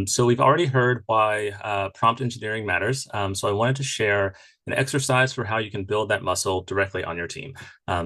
So we've already heard why prompt engineering matters. So I wanted to share an exercise for how you can build that muscle directly on your team.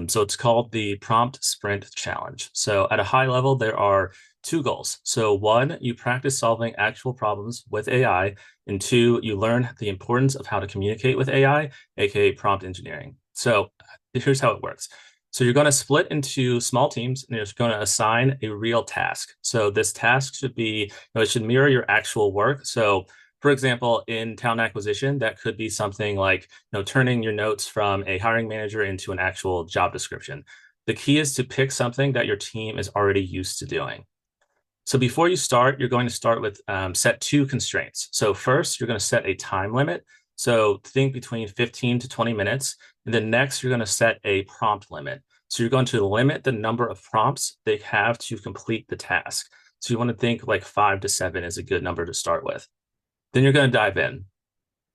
So it's called the Prompt Sprint Challenge. So at a high level, there are two goals. So one, you practice solving actual problems with AI, and two, you learn the importance of how to communicate with AI, aka prompt engineering. So here's how it works. So you're going to split into small teams and you're just going to assign a real task. So this task should be, it should mirror your actual work. So for example, in talent acquisition, that could be something like, turning your notes from a hiring manager into an actual job description. The key is to pick something that your team is already used to doing. So before you start, you're going to start with set two constraints. So first, you're going to set a time limit. So think between 15 to 20 minutes. And then next, you're going to set a prompt limit. So you're going to limit the number of prompts they have to complete the task. So you want to think like 5 to 7 is a good number to start with. Then you're going to dive in.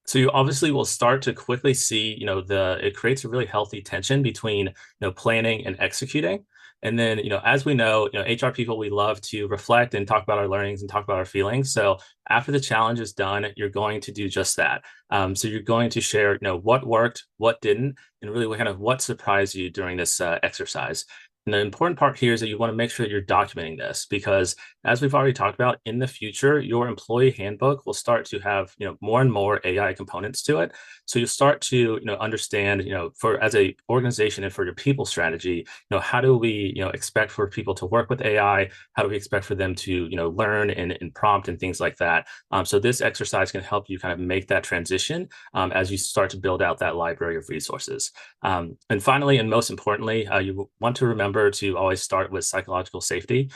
So you obviously will start to quickly see, it creates a really healthy tension between, planning and executing. And then, as we know, HR people, we love to reflect and talk about our learnings and talk about our feelings. So after the challenge is done, you're going to do just that. So you're going to share, what worked, what didn't, and really kind of what surprised you during this exercise. And the important part here is that you want to make sure that you're documenting this because as we've already talked about in the future, your employee handbook will start to have, more and more AI components to it. So you'll start to, understand, for as a organization and for your people strategy, how do we, expect for people to work with AI? How do we expect for them to, learn and prompt and things like that? So this exercise can help you kind of make that transition as you start to build out that library of resources. And finally, and most importantly, you want to remember to always start with psychological safety.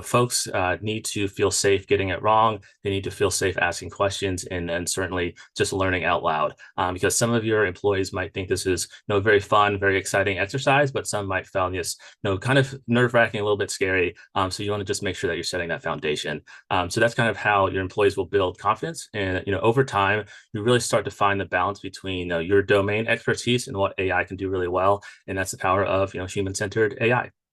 Folks need to feel safe getting it wrong. They need to feel safe asking questions and certainly just learning out loud. Because some of your employees might think this is, a very fun, very exciting exercise, but some might find this, kind of nerve-wracking, a little bit scary. So you want to just make sure that you're setting that foundation. So that's kind of how your employees will build confidence. And, over time, you really start to find the balance between, your domain expertise and what AI can do really well. And that's the power of, human-centered AI.